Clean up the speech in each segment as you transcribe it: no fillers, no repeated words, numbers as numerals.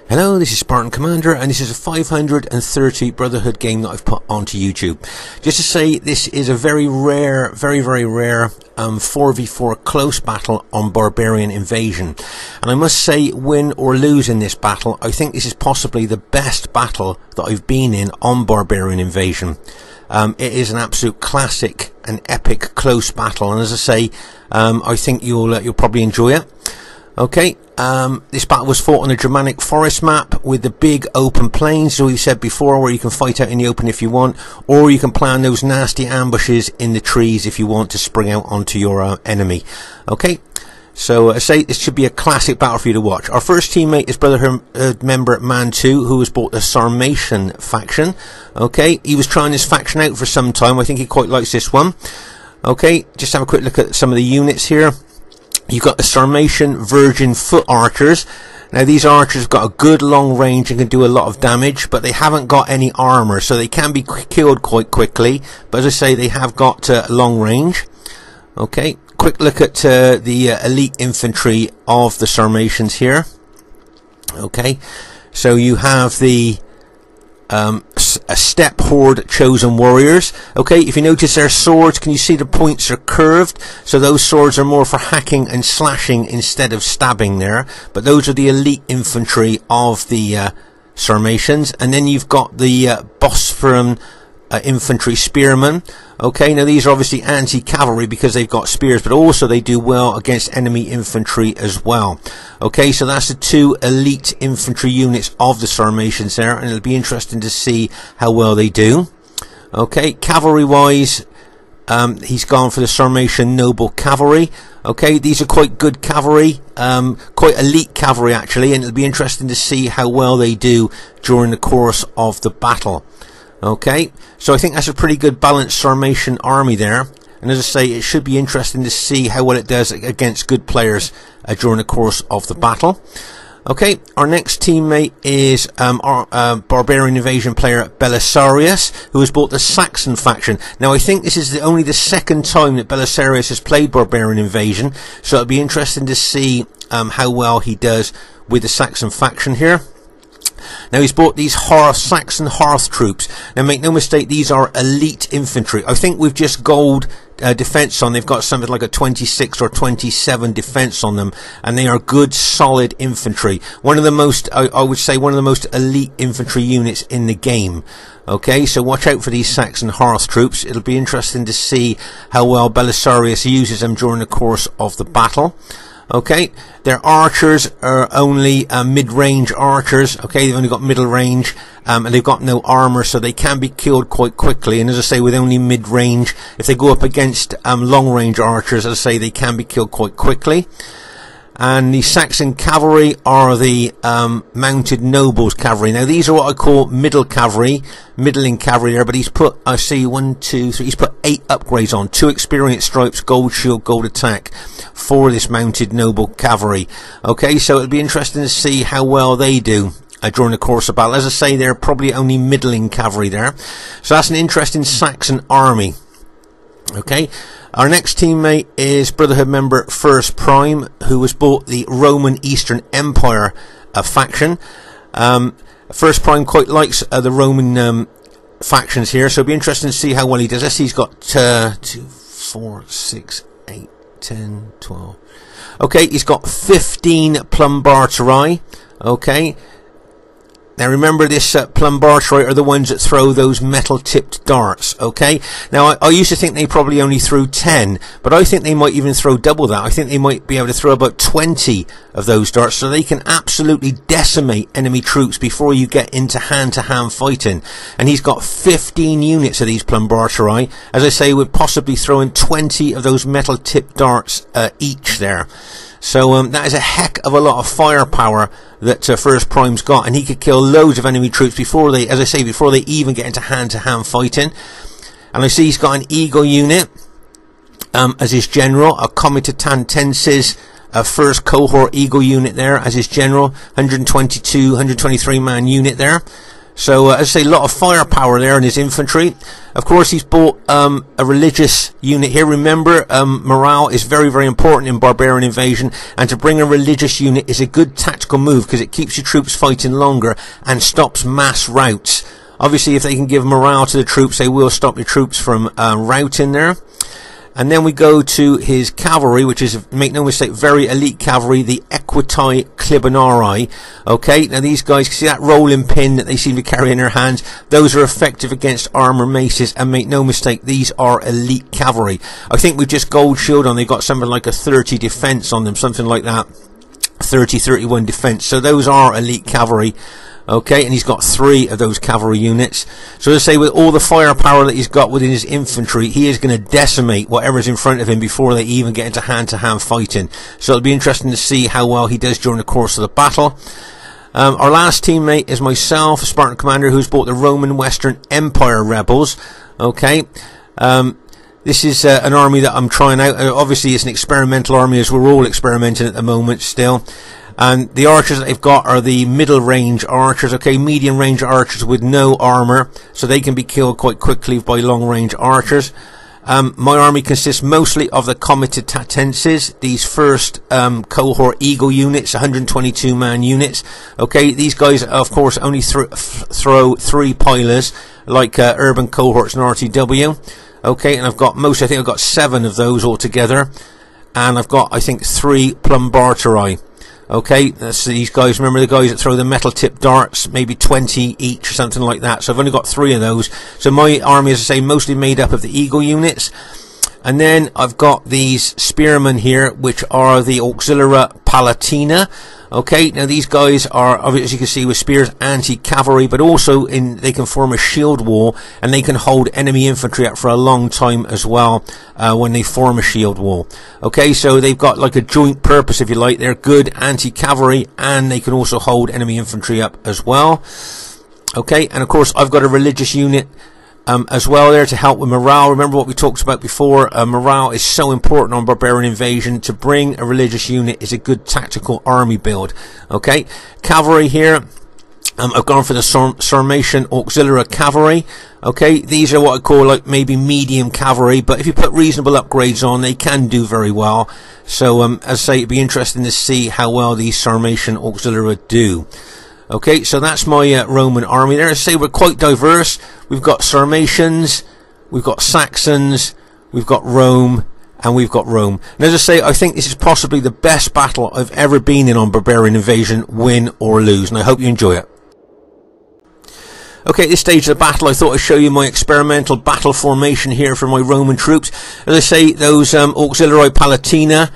Hello, this is Spartan Commander, and this is a 530 Brotherhood game that I've put onto YouTube. Just to say, this is a very rare, very rare 4v4 close battle on Barbarian Invasion. And I must say, win or lose in this battle, I think this is possibly the best battle that I've been in on Barbarian Invasion. It is an absolute classic, an epic close battle, and as I say, I think you'll probably enjoy it. Okay, this battle was fought on the Germanic Forest map with the big open plains, as we said before, where you can fight out in the open if you want, or you can plan those nasty ambushes in the trees if you want to spring out onto your enemy. Okay, so I say this should be a classic battle for you to watch. Our first teammate is Brotherhood member Man2, who has bought the Sarmatian faction. Okay, he was trying this faction out for some time. I think he quite likes this one. Okay, just have a quick look at some of the units here. You've got the Sarmatian Virgin Foot Archers. Now these archers have got a good long range and can do a lot of damage, but they haven't got any armor, so they can be killed quite quickly. But as I say, they have got long range. Okay, quick look at the elite infantry of the Sarmatians here. Okay, so you have the a Steppe Horde Chosen Warriors. Okay, if you notice their swords, can you see the points are curved? So those swords are more for hacking and slashing instead of stabbing there. But those are the elite infantry of the Sarmatians. And then you've got the Bosphorus infantry spearmen. Okay, now these are obviously anti-cavalry because they've got spears, but also they do well against enemy infantry as well. Okay, so that's the two elite infantry units of the Sarmatians there, and it'll be interesting to see how well they do. Okay, cavalry wise, he's gone for the Sarmatian Noble Cavalry. Okay, these are quite good cavalry, quite elite cavalry actually, and it'll be interesting to see how well they do during the course of the battle. Okay, so I think that's a pretty good balanced Sarmatian army there, and as I say, it should be interesting to see how well it does against good players during the course of the battle. Okay, our next teammate is our Barbarian Invasion player Belisarius, who has bought the Saxon faction. Now I think this is only the second time that Belisarius has played Barbarian Invasion, so it'll be interesting to see how well he does with the Saxon faction here. Now he's bought these Saxon Hearth troops. Now make no mistake, these are elite infantry. I think with just gold defense on, they've got something like a 26 or 27 defense on them, and they are good solid infantry. One of the most, I would say, one of the most elite infantry units in the game. Okay, so watch out for these Saxon Hearth troops. It'll be interesting to see how well Belisarius uses them during the course of the battle. Okay, their archers are only mid-range archers. Okay, they've only got middle range, and they've got no armor, so they can be killed quite quickly. And as I say, with only mid-range, if they go up against long-range archers, as I say, they can be killed quite quickly. And the Saxon cavalry are the mounted nobles cavalry. Now these are what I call middling cavalry there, but he's put, I see 1, 2, 3, he's put 8 upgrades on, 2 experience stripes, gold shield, gold attack for this mounted noble cavalry. Okay, so it'll be interesting to see how well they do during the course of battle. As I say, they're probably only middling cavalry there. So that's an interesting Saxon army. Okay, our next teammate is Brotherhood member First Prime, who has bought the Roman Eastern Empire faction. First Prime quite likes the Roman factions here, so it'll be interesting to see how well he does. He's got 2, 4, 6, 8, 10, 12. Okay, he's got 15 Plumbarturi. Okay. Now remember, this Plumbarturi are the ones that throw those metal-tipped darts, okay? Now I used to think they probably only threw 10, but I think they might even throw double that. I think they might be able to throw about 20 of those darts, so they can absolutely decimate enemy troops before you get into hand-to-hand fighting. And he's got 15 units of these Plumbarturi, as I say, with possibly throwing 20 of those metal-tipped darts each there. So that is a heck of a lot of firepower that First Prime's got, and he could kill loads of enemy troops before they, as I say, before they even get into hand-to-hand fighting. And I see he's got an Eagle unit as his general, a Comitatantensis first cohort Eagle unit there as his general, 122, 123 man unit there. So as I say, a lot of firepower there in his infantry. Of course, he's bought a religious unit here. Remember, morale is very, very important in Barbarian Invasion, and to bring a religious unit is a good tactical move because it keeps your troops fighting longer and stops mass routes. Obviously, if they can give morale to the troops, they will stop your troops from routing there. And then we go to his cavalry, which is, make no mistake, very elite cavalry, the Equitai Clibanarii. Okay, now these guys, see that rolling pin that they seem to carry in their hands? Those are effective against armor maces, and make no mistake, these are elite cavalry. I think we've just gold shield on, they've got something like a 30 defense on them, something like that. 30, 31 defense. So those are elite cavalry. Okay, and he's got 3 of those cavalry units. So let's say with all the firepower that he's got within his infantry, he is going to decimate whatever's in front of him before they even get into hand-to-hand fighting. So it'll be interesting to see how well he does during the course of the battle. Our last teammate is myself, Spartan Commander, who's bought the Roman Western Empire Rebels. Okay, this is an army that I'm trying out. Obviously, it's an experimental army, as we're all experimenting at the moment still. And the archers that they've got are the middle range archers, okay, medium range archers with no armor, so they can be killed quite quickly by long range archers. My army consists mostly of the Comitatenses, these first cohort Eagle units, 122 man units. Okay, these guys of course only throw 3 pilers like urban cohorts and RTW. Okay, and I've got I think I've got 7 of those altogether, and I've got I think 3 Plumbartarii. Okay, that's these guys. Remember the guys that throw the metal tip darts, maybe 20 each or something like that. So I've only got 3 of those. So my army, as I say, mostly made up of the Eagle units. And then I've got these spearmen here, which are the Auxilia Palatina. Okay, now these guys are, as you can see, with spears, anti-cavalry, but also they can form a shield wall, and they can hold enemy infantry up for a long time as well when they form a shield wall. Okay, so they've got like a joint purpose, if you like. They're good anti-cavalry, and they can also hold enemy infantry up as well. Okay, and of course I've got a religious unit as well there to help with morale. Remember what we talked about before, morale is so important on Barbarian Invasion. To bring a religious unit is a good tactical army build. Okay, cavalry here, I've gone for the Sarmatian Auxilia Cavalry. Okay, these are what I call like maybe medium cavalry, but if you put reasonable upgrades on, they can do very well. So as I say, it'd be interesting to see how well these Sarmatian Auxilia do. Okay, so that's my Roman army there. As I say, we're quite diverse. We've got Sarmatians, we've got Saxons, we've got Rome, and we've got Rome. And as I say, I think this is possibly the best battle I've ever been in on Barbarian Invasion, win or lose. And I hope you enjoy it. Okay, at this stage of the battle, I thought I'd show you my experimental battle formation here for my Roman troops. As I say, those Auxiliarii Palatina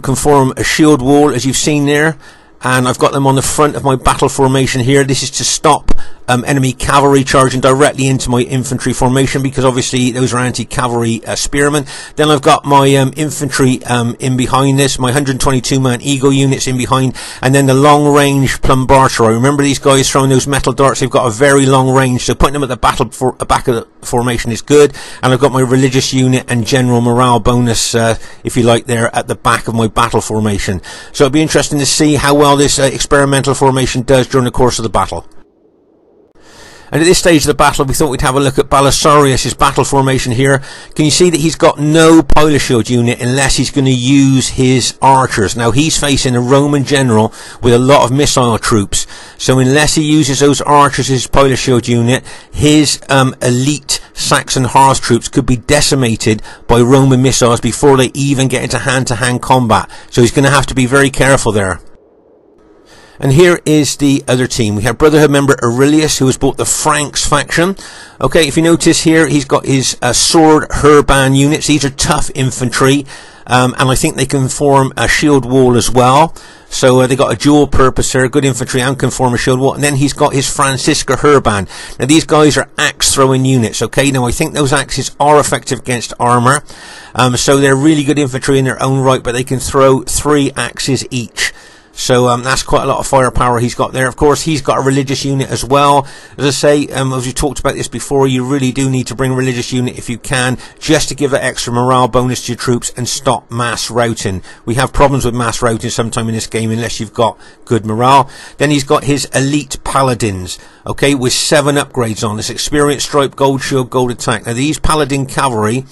can form a shield wall, as you've seen there. And I've got them on the front of my battle formation here. This is to stop enemy cavalry charging directly into my infantry formation, because obviously those are anti-cavalry spearmen. Then I've got my infantry in behind this, my 122 man Eagle units in behind, and then the long range Plumbartarii. Remember these guys throwing those metal darts, they've got a very long range, so putting them at the back of the formation is good. And I've got my religious unit and general morale bonus, if you like, there at the back of my battle formation. So it'll be interesting to see how well this experimental formation does during the course of the battle. And at this stage of the battle, we thought we'd have a look at Belisarius' battle formation here. Can you see that he's got no pilot shield unit unless he's going to use his archers? Now, he's facing a Roman general with a lot of missile troops. So unless he uses those archers as his pilot shield unit, his elite Saxon Hearth troops could be decimated by Roman missiles before they even get into hand-to-hand combat. So he's going to have to be very careful there. And here is the other team. We have Brotherhood member Aurelius, who has bought the Franks faction. Okay, if you notice here, he's got his sword Herban units. These are tough infantry, and I think they can form a shield wall as well. So they got a dual purpose here, good infantry and can form a shield wall. And then he's got his Francisca Herban. Now these guys are axe throwing units. Okay, now I think those axes are effective against armor, so they're really good infantry in their own right, but they can throw 3 axes each. So that's quite a lot of firepower he's got there. Of course, he's got a religious unit as well. As I say, as we talked about this before, you really do need to bring a religious unit if you can, just to give that extra morale bonus to your troops and stop mass routing. We have problems with mass routing sometime in this game unless you've got good morale. Then he's got his elite paladins, okay, with 7 upgrades on this: experience, stripe, gold shield, gold attack. Now these paladin cavalry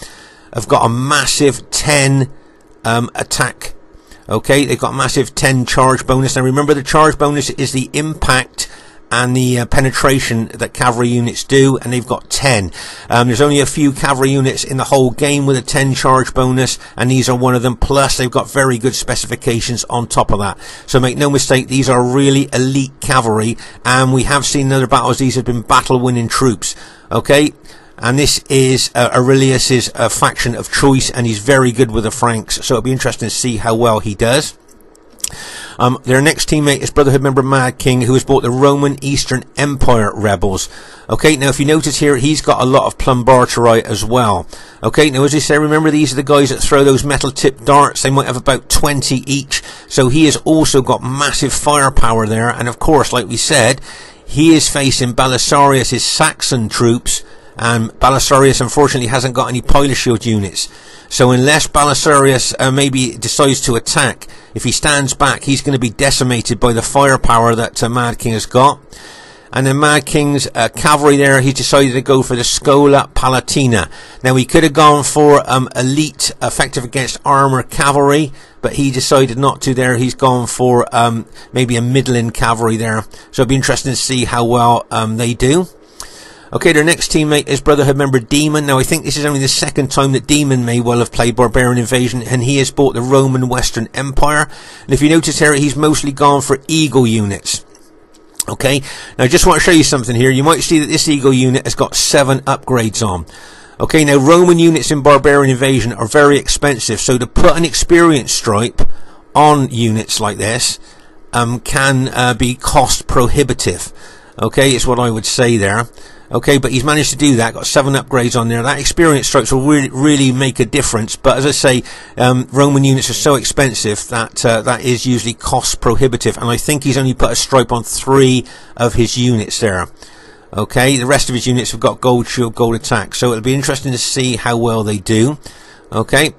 have got a massive 10 attack. Okay, they've got a massive 10 charge bonus. Now remember, the charge bonus is the impact and the penetration that cavalry units do, and they've got 10. There's only a few cavalry units in the whole game with a 10 charge bonus, and these are one of them. Plus they've got very good specifications on top of that. So make no mistake, these are really elite cavalry, and we have seen in other battles these have been battle winning troops. Okay, and this is Aurelius's faction of choice, and he's very good with the Franks, so it'll be interesting to see how well he does. Their next teammate is Brotherhood member Mad King, who has bought the Roman Eastern Empire rebels. Okay, now if you notice here, he's got a lot of Plumbarterite as well. Okay, now as I say, remember these are the guys that throw those metal tipped darts. They might have about 20 each, so he has also got massive firepower there. And of course, like we said, he is facing Belisarius' Saxon troops, and Belisarius unfortunately hasn't got any pilot shield units. So unless Belisarius maybe decides to attack, if he stands back, he's going to be decimated by the firepower that Mad King has got. And then Mad King's cavalry there, he decided to go for the Scola Palatina. Now he could have gone for elite, effective against armor cavalry, but he decided not to there. He's gone for maybe a middling cavalry there. So it'll be interesting to see how well they do. Okay, their next teammate is Brotherhood member Demon. Now I think this is only the second time that Demon may well have played Barbarian Invasion, and he has bought the Roman Western Empire. And if you notice here, he's mostly gone for Eagle units. Okay, now I just want to show you something here. You might see that this Eagle unit has got 7 upgrades on. Okay, now Roman units in Barbarian Invasion are very expensive, so to put an experience stripe on units like this can be cost prohibitive. Okay, it's what I would say there. Okay, but he's managed to do that, got 7 upgrades on there. That experience stripes will really make a difference, but as I say, Roman units are so expensive that that is usually cost prohibitive, and I think he's only put a stripe on 3 of his units there. Okay, the rest of his units have got gold shield, gold attack, so it'll be interesting to see how well they do. Okay,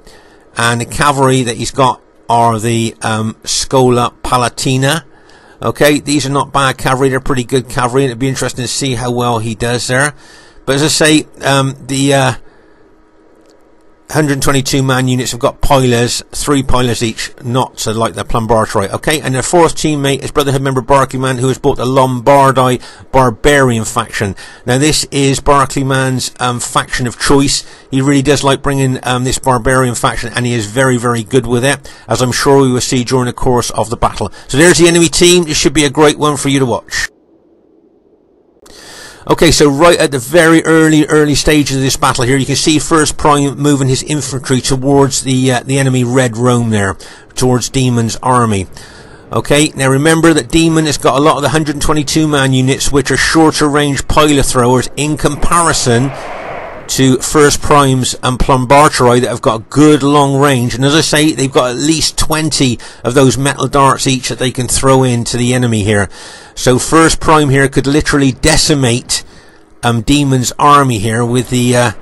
and the cavalry that he's got are the Scola Palatina. Okay, these are not bad cavalry, they're pretty good cavalry, and it'd be interesting to see how well he does there. But as I say, the 122 man units have got pilers, 3 pilers each, not like the Plumbarterite. Okay, and their 4th teammate is Brotherhood member Barclayman, who has bought the Lombardi Barbarian faction. Now this is Barclayman's faction of choice. He really does like bringing this Barbarian faction, and he is very, very good with it, as I'm sure we will see during the course of the battle. So there's the enemy team. This should be a great one for you to watch. Okay, so right at the very early stages of this battle here, you can see First Prime moving his infantry towards the enemy Red Rome there, towards Demon's army. Okay, now remember that Demon has got a lot of the 122 man units, which are shorter range pilot throwers in comparison to First Prime's and Plumbarterite that have got good long range. And as I say, they've got at least 20 of those metal darts each that they can throw into the enemy here. So First Prime here could literally decimate Demon's army here with the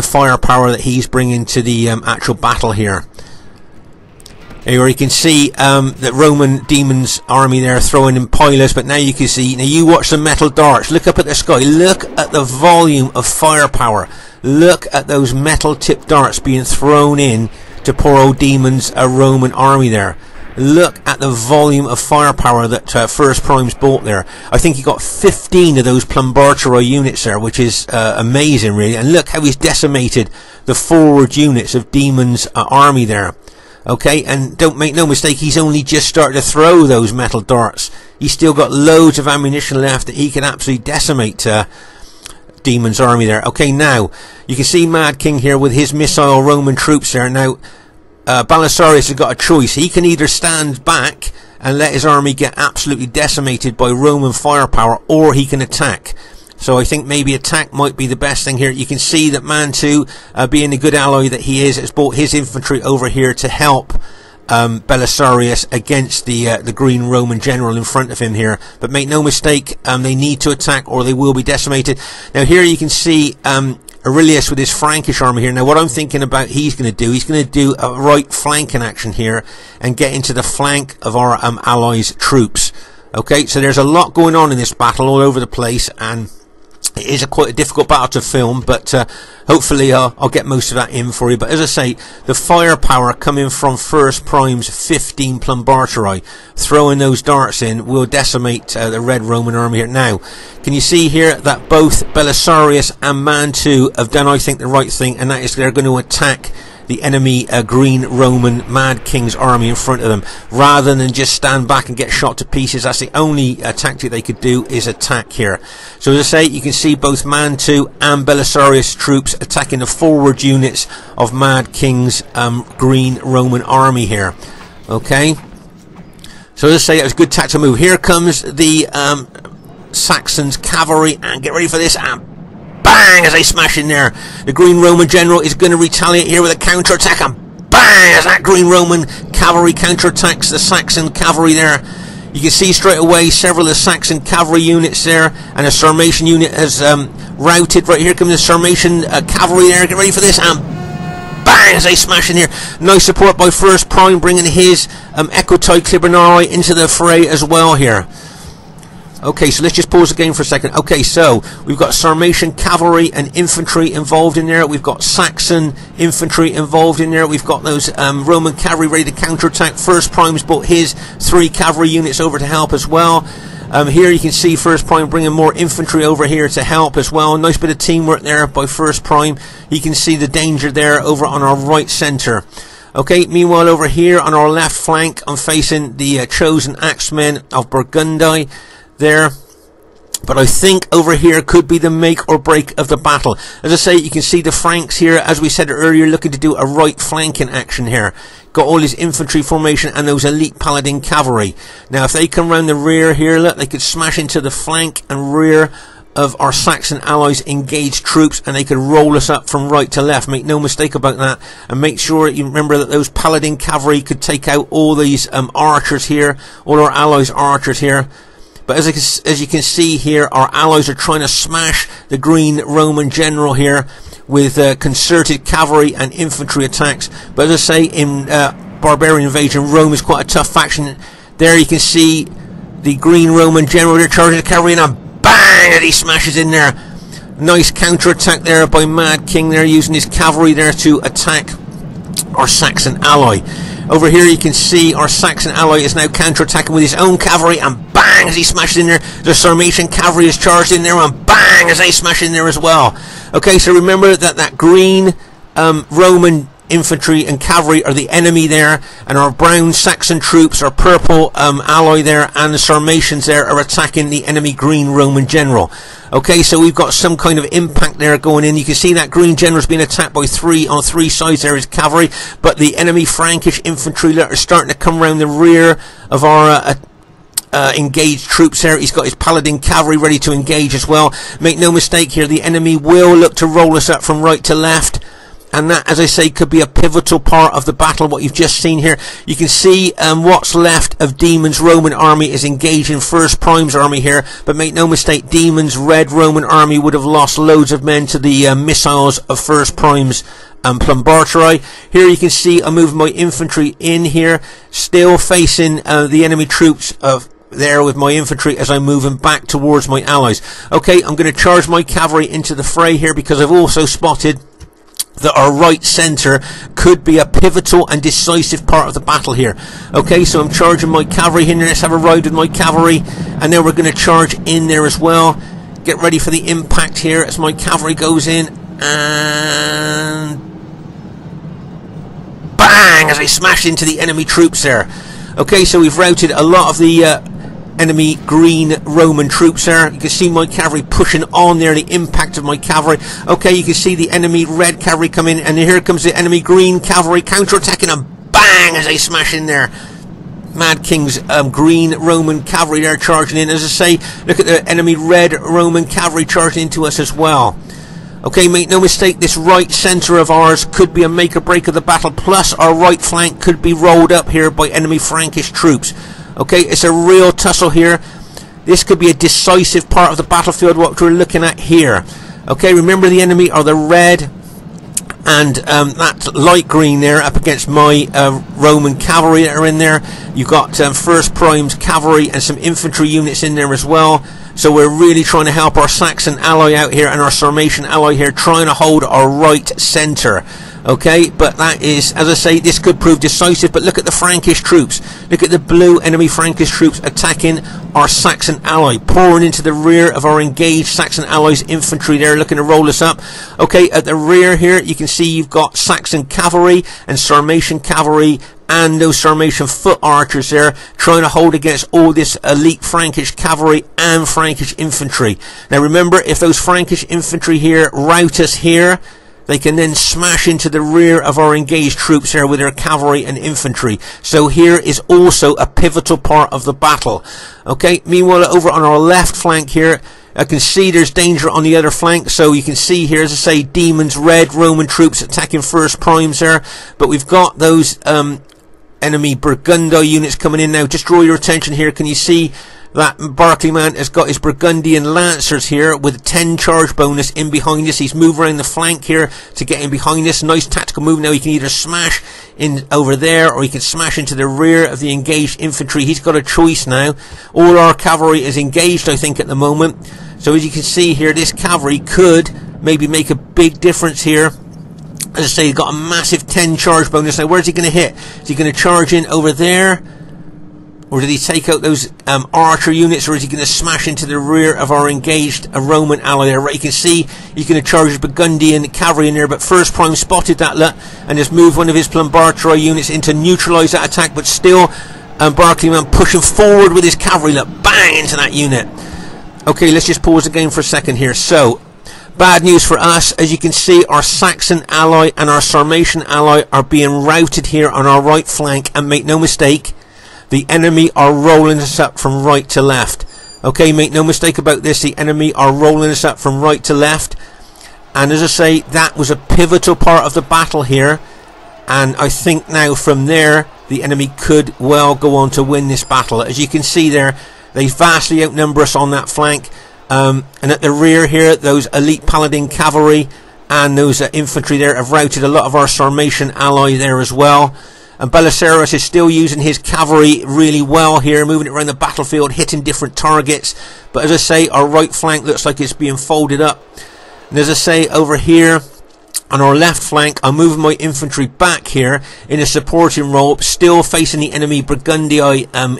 firepower that he's bringing to the actual battle here. Here you can see that Roman Demon's army there throwing in pilers, but now you can see, now you watch the metal darts, look up at the sky, look at the volume of firepower, look at those metal tipped darts being thrown in to poor old Demon's Roman army there. Look at the volume of firepower that First Prime's bought there. I think he got 15 of those Plumbarterite units there, which is amazing really, and look how he's decimated the forward units of Demon's army there. Okay, and don't make no mistake, he's only just started to throw those metal darts. He's still got loads of ammunition left that he can absolutely decimate Demon's army there. Okay, now you can see Mad King here with his missile Roman troops there. Now Belisarius has got a choice. He can either stand back and let his army get absolutely decimated by Roman firepower, or he can attack. So I think maybe attack might be the best thing here. You can see that Mantu, being a good ally that he is, has brought his infantry over here to help Belisarius against the green Roman general in front of him here. But make no mistake, they need to attack or they will be decimated. Now here you can see Aurelius with his Frankish army here. Now what I'm thinking about he's going to do a right flanking action here and get into the flank of our allies' troops. Okay, so there's a lot going on in this battle all over the place, and it is quite a difficult battle to film, but hopefully I'll get most of that in for you. But as I say, the firepower coming from First Prime's 15 Plumbarturi, throwing those darts in, will decimate the Red Roman army here. Now, can you see here that both Belisarius and Mantu have done, I think, the right thing, and that is they're going to attack the enemy green Roman Mad King's army in front of them, rather than just stand back and get shot to pieces. That's the only tactic they could do, is attack here. So as I say, you can see both Mantu and Belisarius troops attacking the forward units of Mad King's green Roman army here. Okay, so as I say, it was a good tactical move. Here comes the Saxons cavalry, and get ready for this, and bang, as they smash in there. The green Roman general is going to retaliate here with a counter-attack, and bang, as that green Roman cavalry counter-attacks the Saxon cavalry there. You can see straight away several of the Saxon cavalry units there, and a Sarmatian unit has routed. Right, here comes the Sarmatian cavalry there. Get ready for this, and bang, as they smash in here. Nice support by First Prime, bringing his Equitai Clibanarii into the fray as well here. Okay, so let's just pause the game for a second. Okay, so we've got Sarmatian cavalry and infantry involved in there. We've got Saxon infantry involved in there. We've got those Roman cavalry ready to counterattack. First Prime's brought his 3 cavalry units over to help as well. Here you can see First Prime bringing more infantry over here to help as well. Nice bit of teamwork there by First Prime. You can see the danger there over on our right centre. Okay, meanwhile over here on our left flank, I'm facing the chosen axemen of Burgundy there, but I think over here could be the make or break of the battle. As I say, you can see the Franks here, as we said earlier, looking to do a right flanking action here. Got all his infantry formation and those elite paladin cavalry. Now if they come round the rear here, look, they could smash into the flank and rear of our Saxon allies' engaged troops, and they could roll us up from right to left. Make no mistake about that, and make sure you remember that those paladin cavalry could take out all these archers here, all our allies' archers here. But as you can see here, our allies are trying to smash the green Roman general here with concerted cavalry and infantry attacks. But as I say, in Barbarian Invasion, Rome is quite a tough faction. There you can see the green Roman general, they're charging the cavalry, and a bang, and he smashes in there. Nice counter-attack there by Mad King there, using his cavalry there to attack our Saxon ally. Over here you can see our Saxon ally is now counter-attacking with his own cavalry, and bang, as he smashes in there. The Sarmatian cavalry is charged in there, and bang, as they smash in there as well. Okay, so remember that green Roman infantry and cavalry are the enemy there, and our brown Saxon troops, our purple ally there, and the Sarmatians there are attacking the enemy green Roman general. Okay, so we've got some kind of impact there going in. You can see that green general is being attacked by on three sides there is cavalry, but the enemy Frankish infantry are starting to come around the rear of our engaged troops there. He's got his paladin cavalry ready to engage as well. Make no mistake here, the enemy will look to roll us up from right to left, and that, as I say, could be a pivotal part of the battle, what you've just seen here. You can see what's left of Demon's Roman army is engaging First Prime's army here, but make no mistake, Demon's Red Roman army would have lost loads of men to the missiles of First Prime's Plumbarturi. Here you can see I'm moving my infantry in here, still facing the enemy troops of there with my infantry as I'm moving back towards my allies. Okay, I'm going to charge my cavalry into the fray here, because I've also spotted that our right centre could be a pivotal and decisive part of the battle here. Okay, so I'm charging my cavalry in there. Let's have a ride with my cavalry, and then we're going to charge in there as well. Get ready for the impact here as my cavalry goes in, and bang, as they smash into the enemy troops there. Okay, so we've routed a lot of the enemy green Roman troops there. You can see my cavalry pushing on there, the impact of my cavalry. Okay, you can see the enemy red cavalry come in, and here comes the enemy green cavalry counter-attacking, and bang, as they smash in there. Mad King's green Roman cavalry there charging in. As I say, look at the enemy red Roman cavalry charging into us as well. Okay, make no mistake, this right centre of ours could be a make or break of the battle, plus our right flank could be rolled up here by enemy Frankish troops. Okay, it's a real tussle here. This could be a decisive part of the battlefield, what we're looking at here. Okay, remember the enemy are the red and that light green there up against my Roman cavalry that are in there. You've got 1st Prime's cavalry and some infantry units in there as well. So we're really trying to help our Saxon ally out here and our Sarmatian ally here, trying to hold our right centre. Okay, but that is, as I say, this could prove decisive. But look at the Frankish troops. Look at the blue enemy Frankish troops attacking our Saxon ally, pouring into the rear of our engaged Saxon allies' infantry there, looking to roll us up. Okay, at the rear here, you can see you've got Saxon cavalry and Sarmatian cavalry and those Sarmatian foot archers there, trying to hold against all this elite Frankish cavalry and Frankish infantry. Now remember, if those Frankish infantry here rout us here, they can then smash into the rear of our engaged troops here with their cavalry and infantry. So here is also a pivotal part of the battle. Okay, meanwhile over on our left flank here, I can see there's danger on the other flank. So you can see here, as I say, Demons red Roman troops attacking 1st Primes there. But we've got those enemy Burgundi units coming in now. Just draw your attention here. Can you see that Barclay man has got his Burgundian Lancers here with a 10 charge bonus in behind us. He's moved around the flank here to get in behind us. Nice tactical move. Now he can either smash in over there or he can smash into the rear of the engaged infantry. He's got a choice now. All our cavalry is engaged, I think, at the moment. So as you can see here, this cavalry could maybe make a big difference here. As I say, he's got a massive 10 charge bonus. Now where's he going to hit? Is he going to charge in over there? Or did he take out those archer units, or is he going to smash into the rear of our engaged Roman ally there? Right, you can see he's going to charge his Burgundian cavalry in there, but 1st Prime spotted that lot and has moved one of his Plumbarturi units in to neutralise that attack, but still Barclay man pushing forward with his cavalry, look, bang into that unit. Okay, let's just pause the game for a second here. So, bad news for us. As you can see, our Saxon ally and our Sarmatian ally are being routed here on our right flank, and make no mistake, the enemy are rolling us up from right to left. Okay, make no mistake about this, the enemy are rolling us up from right to left. And as I say, that was a pivotal part of the battle here. And I think now from there, the enemy could well go on to win this battle. As you can see there, they vastly outnumber us on that flank. And at the rear here, those elite Paladin cavalry and those infantry there have routed a lot of our Sarmatian ally there as well. And Belisarius is still using his cavalry really well here, moving it around the battlefield, hitting different targets. But as I say, our right flank looks like it's being folded up. And as I say, over here on our left flank, I'm moving my infantry back here in a supporting role, still facing the enemy Burgundy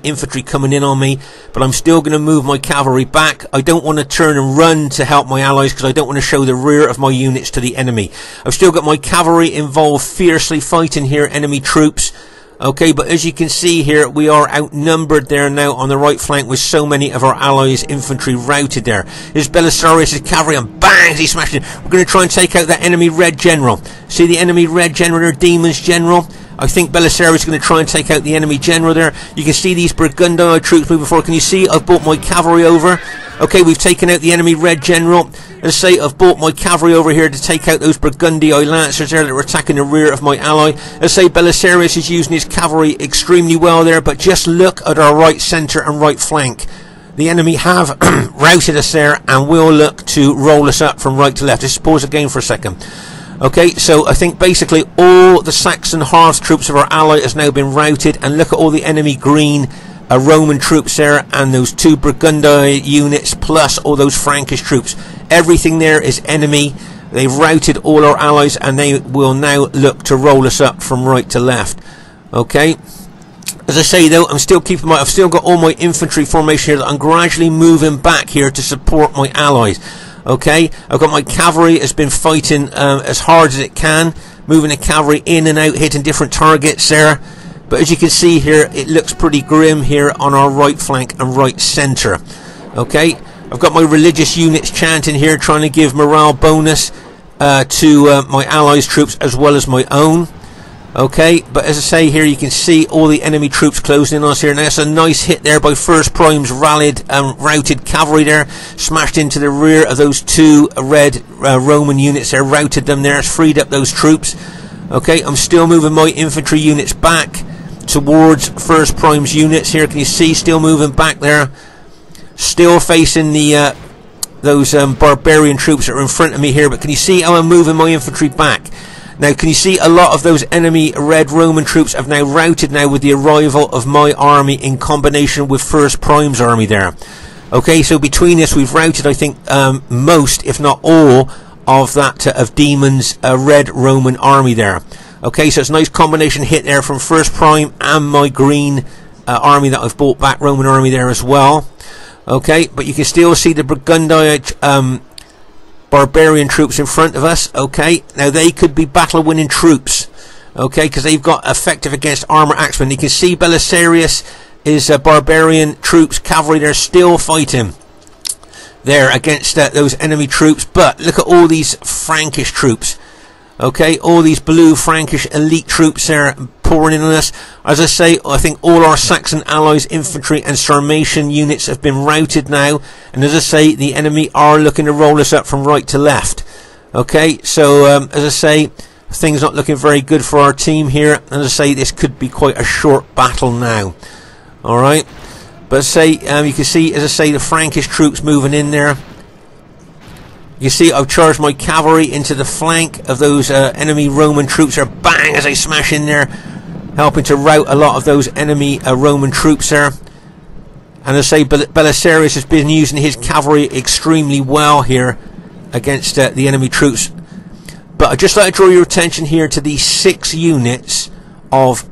infantry coming in on me, but I'm still going to move my cavalry back. I don't want to turn and run to help my allies because I don't want to show the rear of my units to the enemy. I've still got my cavalry involved, fiercely fighting here enemy troops. Okay, but as you can see here, we are outnumbered there now on the right flank with so many of our allies' infantry routed there. Here's Belisarius' cavalry, and bang, he smashed it. We're going to try and take out that enemy red general. See the enemy red general there, Demon's general? I think Belisarius is going to try and take out the enemy general there. You can see these Burgundi troops moving forward. Can you see I've brought my cavalry over? Okay, we've taken out the enemy red general. As I say, I've brought my cavalry over here to take out those Burgundy Lancers there that were attacking the rear of my ally. As I say, Belisarius is using his cavalry extremely well there, but just look at our right centre and right flank. The enemy have routed us there and will look to roll us up from right to left. Let's pause the game for a second. Okay, so I think basically all the Saxon Hearth troops of our ally has now been routed, and look at all the enemy green Roman troops there, and those 2 Burgundi units plus all those Frankish troops. Everything there is enemy. They've routed all our allies, and they will now look to roll us up from right to left. Okay, as I say though, I've still got all my infantry formation here that I'm gradually moving back here to support my allies. Okay, I've got my cavalry has been fighting as hard as it can, moving the cavalry in and out, hitting different targets there. But as you can see here, it looks pretty grim here on our right flank and right centre. Okay, I've got my religious units chanting here, trying to give morale bonus to my allies' troops as well as my own. Okay, but as I say here, you can see all the enemy troops closing in on us here. Now that's a nice hit there by First Prime's routed cavalry there, smashed into the rear of those two red Roman units there, routed them there, freed up those troops. Okay, I'm still moving my infantry units back towards First Prime's units here. Can you see, still moving back there, still facing the those barbarian troops that are in front of me here, but can you see how I'm moving my infantry back? Now can you see a lot of those enemy red Roman troops have now routed now with the arrival of my army in combination with First Prime's army there. Okay, so between us we've routed, I think, most, if not all, of that of Demon's red Roman army there. Okay, so it's a nice combination hit there from First Prime and my green army that I've brought back, Roman army there as well. Okay, but you can still see the Burgundite barbarian troops in front of us. Okay, now they could be battle winning troops, okay, because they've got effective against armor axemen. You can see Belisarius is barbarian troops, cavalry, they're still fighting there against those enemy troops. But look at all these Frankish troops, okay, all these blue Frankish elite troops there pouring in on us. As I say, I think all our Saxon allies infantry and Sarmatian units have been routed now, and as I say, the enemy are looking to roll us up from right to left. Okay, so as I say, things not looking very good for our team here. As I say, this could be quite a short battle now. Alright, but say you can see, as I say, the Frankish troops moving in there. You see I've charged my cavalry into the flank of those enemy Roman troops there. Bang, as they smash in there, helping to rout a lot of those enemy Roman troops there. And as I say, Belisarius has been using his cavalry extremely well here against the enemy troops. But I'd just like to draw your attention here to these 6 units of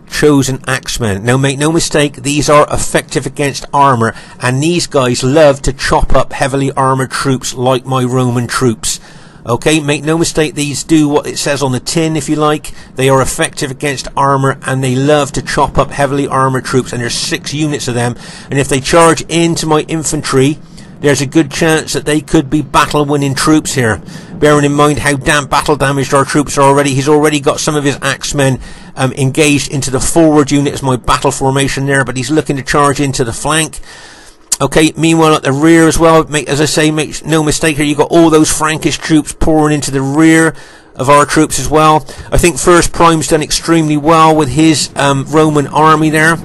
Chosen Axemen. Now make no mistake, these are effective against armor, and these guys love to chop up heavily armored troops like my Roman troops. Okay, make no mistake, these do what it says on the tin, if you like. They are effective against armor, and they love to chop up heavily armored troops, and there's 6 units of them, and if they charge into my infantry, there's a good chance that they could be battle winning troops here. Bearing in mind how battle damaged our troops are already. He's already got some of his axemen engaged into the forward unit as my battle formation there, but he's looking to charge into the flank. Okay, meanwhile at the rear as well, as I say, make no mistake here, you've got all those Frankish troops pouring into the rear of our troops as well. I think First Prime's done extremely well with his Roman army there.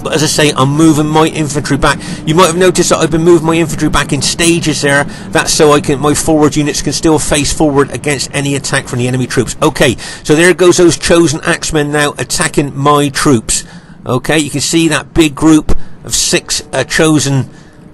But as I say, I'm moving my infantry back. You might have noticed that I've been moving my infantry back in stages there. That's so my forward units can still face forward against any attack from the enemy troops. Okay, so there goes those Chosen Axemen now attacking my troops. Okay, you can see that big group of 6 Chosen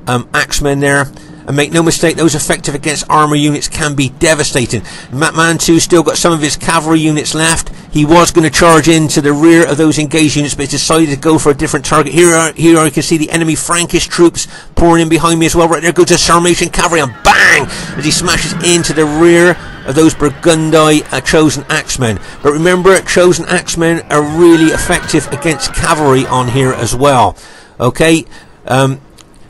Axemen there. And make no mistake, those effective against armor units can be devastating. MatMan2 still got some of his cavalry units left. He was going to charge into the rear of those engaged units, but decided to go for a different target. Here I can see the enemy Frankish troops pouring in behind me as well. Right there goes the Sarmatian cavalry, and bang! As he smashes into the rear of those Burgundite Chosen Axemen. But remember, Chosen Axemen are really effective against cavalry on here as well. Okay?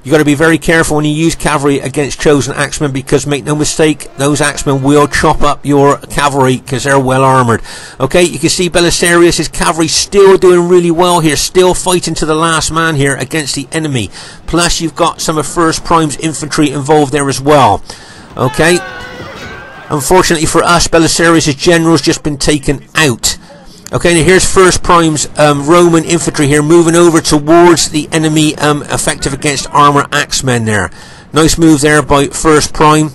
You've got to be very careful when you use cavalry against Chosen Axemen, because make no mistake, those Axemen will chop up your cavalry because they're well armoured. Okay, you can see Belisarius, his cavalry still doing really well here, still fighting to the last man here against the enemy. Plus you've got some of First Prime's infantry involved there as well. Okay, unfortunately for us, Belisarius' general's just been taken out. Okay, now here's First Prime's Roman infantry here moving over towards the enemy effective against armor axemen there. Nice move there by First Prime,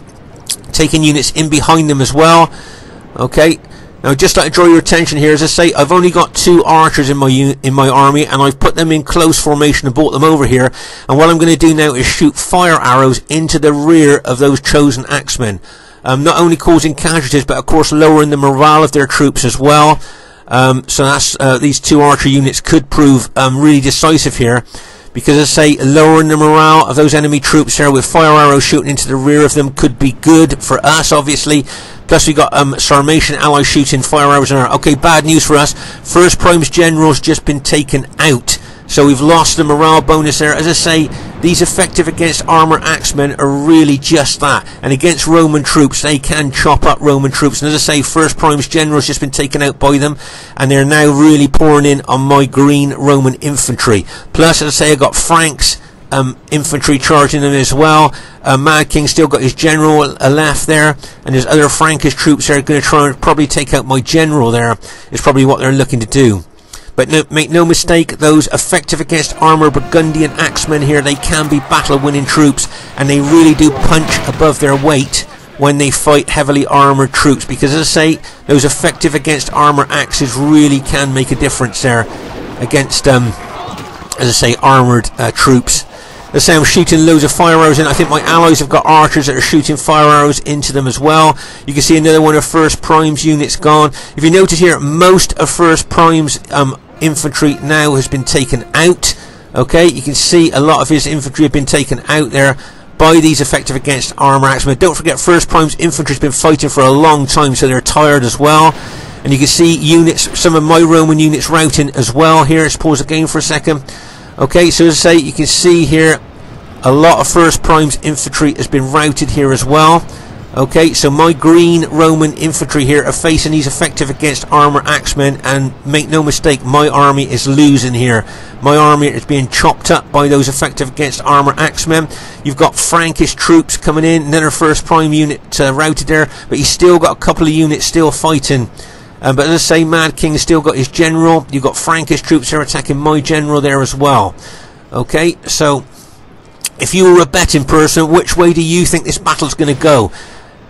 taking units in behind them as well. Okay, now just like to draw your attention here, as I say, I've only got 2 archers in my army, and I've put them in close formation and brought them over here. And what I'm going to do now is shoot fire arrows into the rear of those Chosen Axemen, not only causing casualties, but of course lowering the morale of their troops as well. So that's these 2 archer units could prove really decisive here, because as I say, lowering the morale of those enemy troops here with fire arrows shooting into the rear of them could be good for us, obviously. Plus we got Sarmatian allies shooting fire arrows in our... Okay, bad news for us. First Prime's general's just been taken out, so we've lost the morale bonus there. As I say, these effective against armor axemen are really just that. And against Roman troops, they can chop up Roman troops. And as I say, First Prime's general's just been taken out by them, and they're now really pouring in on my green Roman infantry. Plus, as I say, I got Frank's infantry charging them as well. Mad King still got his general left there, and there's other Frankish troops there going to try and probably take out my general there. Is probably what they're looking to do. But no, make no mistake, those effective against armour Burgundian axemen here, they can be battle-winning troops, and they really do punch above their weight when they fight heavily armoured troops, because as I say, those effective against armour axes really can make a difference there against, as I say, armoured troops. As I say, I'm shooting loads of fire arrows in. I think my allies have got archers that are shooting fire arrows into them as well. You can see another one of First Prime's units gone. If you notice here, most of First Prime's infantry now has been taken out. Okay, you can see a lot of his infantry have been taken out there by these effective against armour axemen. Don't forget, First Prime's infantry has been fighting for a long time, so they're tired as well. And you can see units, some of my Roman units routing as well here. Let's pause the game for a second. Okay, so as I say, you can see here a lot of First Prime's infantry has been routed here as well. Okay, so my green Roman infantry here are facing these effective against armour axemen, and make no mistake, my army is losing here. My army is being chopped up by those effective against armour axemen. You've got Frankish troops coming in, another First Prime unit routed there, but he's still got a couple of units still fighting. But as I say, Mad King has still got his general. You've got Frankish troops here attacking my general there as well. Okay, so if you were a betting person, which way do you think this battle's going to go?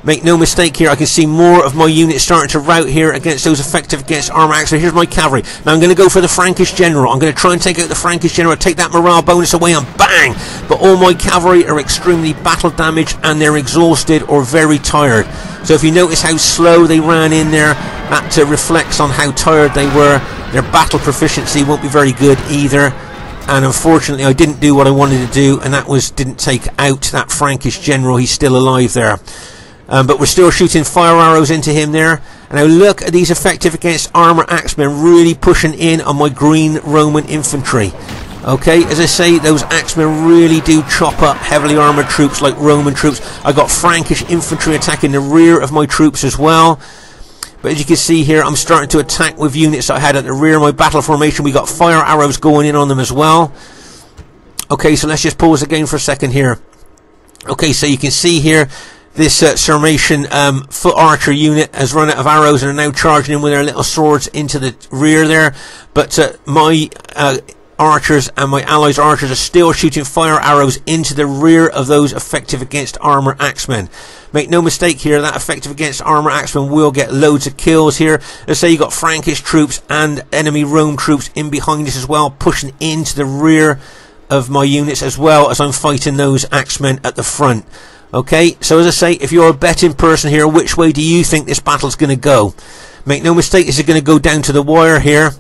Make no mistake here, I can see more of my units starting to rout here against those effective against armour axemen. Here's my cavalry. Now I'm going to go for the Frankish general. I'm going to try and take out the Frankish general, take that morale bonus away, and bang! But all my cavalry are extremely battle damaged, and they're exhausted or very tired. So if you notice how slow they ran in there, that reflects on how tired they were. Their battle proficiency won't be very good either. And unfortunately, I didn't do what I wanted to do, and that was didn't take out that Frankish general. He's still alive there. But we're still shooting fire arrows into him there. And now look at these effective against armour axemen really pushing in on my green Roman infantry. Okay, as I say, those axemen really do chop up heavily armoured troops like Roman troops. I got Frankish infantry attacking the rear of my troops as well. But as you can see here, I'm starting to attack with units that I had at the rear of my battle formation. We got fire arrows going in on them as well. Okay, so let's just pause again for a second here. Okay, so you can see here, this Sarmatian foot archer unit has run out of arrows and are now charging in with their little swords into the rear there. But my archers and my allies' archers are still shooting fire arrows into the rear of those effective against armour axemen. Make no mistake here, that effective against armour axemen will get loads of kills here. Let's say you got Frankish troops and enemy Rome troops in behind us as well, pushing into the rear of my units as well as I'm fighting those axemen at the front. Okay, so as I say, if you're a betting person here, which way do you think this battle's going to go? Make no mistake, this is going to go down to the wire here.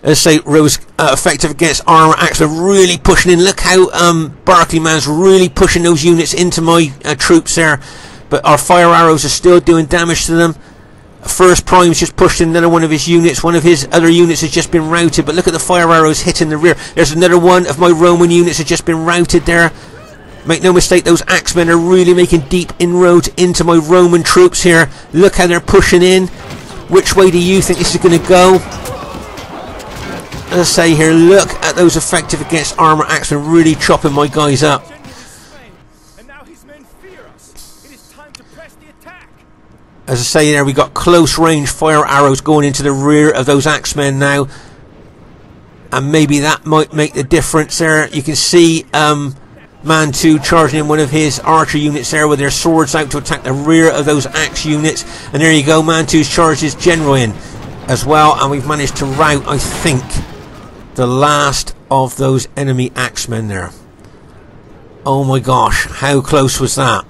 As I say, Rose effective against armour axemen really pushing in. Look how Barclay Man's really pushing those units into my troops there. But our fire arrows are still doing damage to them. First Prime's just pushed in another one of his units. One of his other units has just been routed. But look at the fire arrows hitting the rear. There's another one of my Roman units has just been routed there. Make no mistake, those axemen are really making deep inroads into my Roman troops here. Look how they're pushing in. Which way do you think this is going to go? As I say here, look at those effective against armour axemen really chopping my guys up. As I say there, we got close range fire arrows going into the rear of those axemen now. And maybe that might make the difference there. You can see Mantu charging in one of his archer units there with their swords out to attack the rear of those axe units. And there you go, Mantu's charged his general in as well. And we've managed to rout, I think, the last of those enemy axemen there. Oh my gosh, how close was that?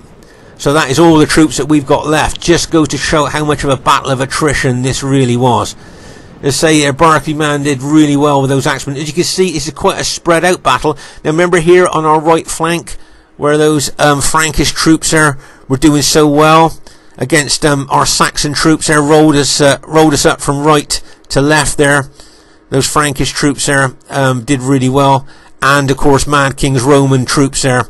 So that is all the troops that we've got left. Just goes to show how much of a battle of attrition this really was. Let's say Barclay Man did really well with those axemen. As you can see, it's quite a spread out battle. Now remember here on our right flank, where those Frankish troops there were doing so well against our Saxon troops there, rolled us up from right to left there. Those Frankish troops there did really well. and of course Mad King's Roman troops there.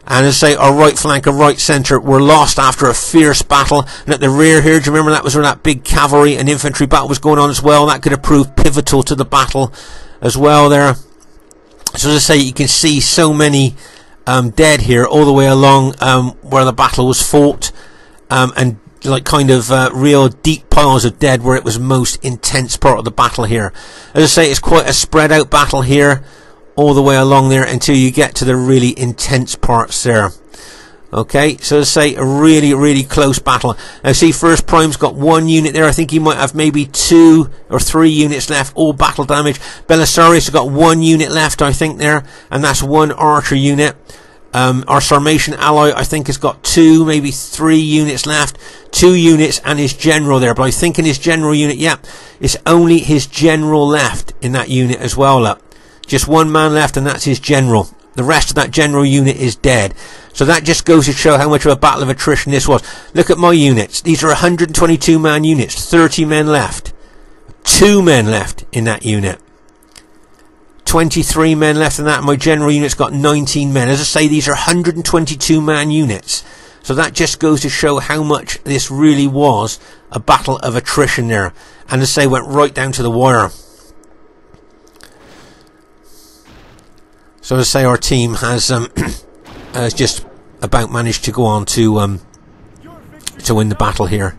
And as I say, our right flank and right centre were lost after a fierce battle. And at the rear here, do you remember that was where that big cavalry and infantry battle was going on as well? That could have proved pivotal to the battle as well there. So as I say, you can see so many dead here all the way along where the battle was fought. And like kind of real deep piles of dead where it was most intense part of the battle here. As I say, it's quite a spread out battle here, all the way along there until you get to the really intense parts there. Okay, so as I say, a really close battle. Now see, First Prime's got 1 unit there. I think he might have maybe 2 or 3 units left, all battle damage. Belisarius has got 1 unit left, I think there, and that's 1 archer unit. Our Sarmatian ally, I think, has got 2, maybe 3 units left. 2 units and his general there. But I think in his general unit, yeah, it's only his general left in that unit as well, look. Just 1 man left, and that's his general. The rest of that general unit is dead. So that just goes to show how much of a battle of attrition this was. Look at my units. These are 122 man units. 30 men left. 2 men left in that unit. 23 men left in that. My general unit's got 19 men. As I say, these are 122 man units. So that just goes to show how much this really was a battle of attrition there. And as I say, went right down to the wire. So as I say, our team has just about managed to go on to win the battle here.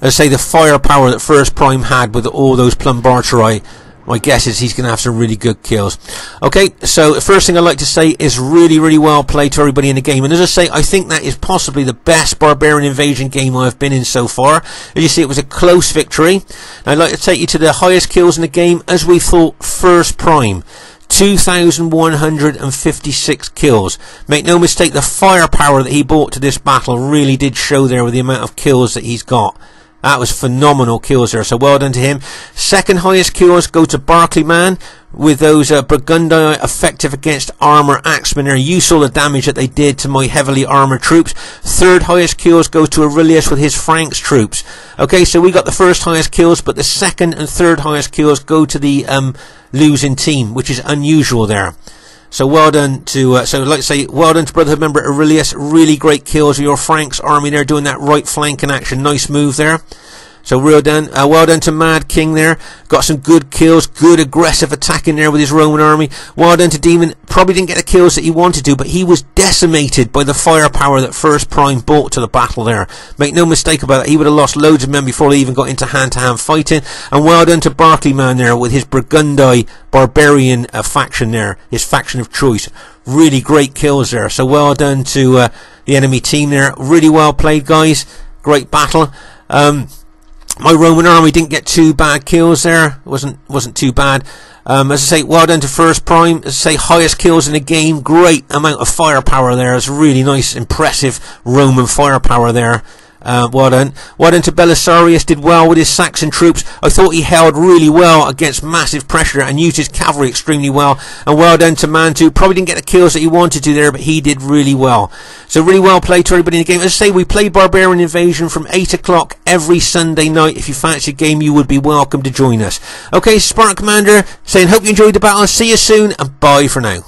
As I say, the firepower that First Prime had with all those Plumbarturi, my guess is he's going to have some really good kills. Okay, so the first thing I'd like to say is really well played to everybody in the game. And as I say, I think that is possibly the best Barbarian Invasion game I've been in so far. As you see, it was a close victory. And I'd like to take you to the highest kills in the game. As we thought, First Prime, 2,156 kills. Make no mistake, the firepower that he brought to this battle really did show there with the amount of kills that he's got. That was phenomenal kills there, so well done to him. Second highest kills go to Barclayman with those Burgundy effective against armour axemen there. You saw the damage that they did to my heavily armoured troops. Third highest kills go to Aurelius with his Franks troops. Okay, so we got the first highest kills, but the second and third highest kills go to the losing team, which is unusual there. So well done to, so like I say, well done to Brotherhood member Aurelius. Really great kills with your Franks army there, doing that right flank in action. Nice move there. So well done to Mad King there. Got some good kills, good aggressive attacking there with his Roman army. Well done to Demon. Probably didn't get the kills that he wanted to, but he was decimated by the firepower that First Prime brought to the battle there. Make no mistake about it, he would have lost loads of men before they even got into hand-to-hand fighting. And well done to Barclayman there with his Burgundy Barbarian faction there, his faction of choice. Really great kills there. So well done to the enemy team there. Really well played, guys. Great battle. My Roman army didn't get 2 bad kills there. Wasn't too bad. As I say, well done to First Prime. As I say, highest kills in the game. Great amount of firepower there. It's really nice, impressive Roman firepower there. Well done. Well done to Belisarius. Did well with his Saxon troops. I thought he held really well against massive pressure and used his cavalry extremely well. And well done to Mantu. Probably didn't get the kills that he wanted to there, but he did really well. So really well played to everybody in the game. As I say, we play Barbarian Invasion from 8 o'clock every Sunday night. If you fancy a game, you would be welcome to join us. Okay, Spartan Commander saying, hope you enjoyed the battle. See you soon, and bye for now.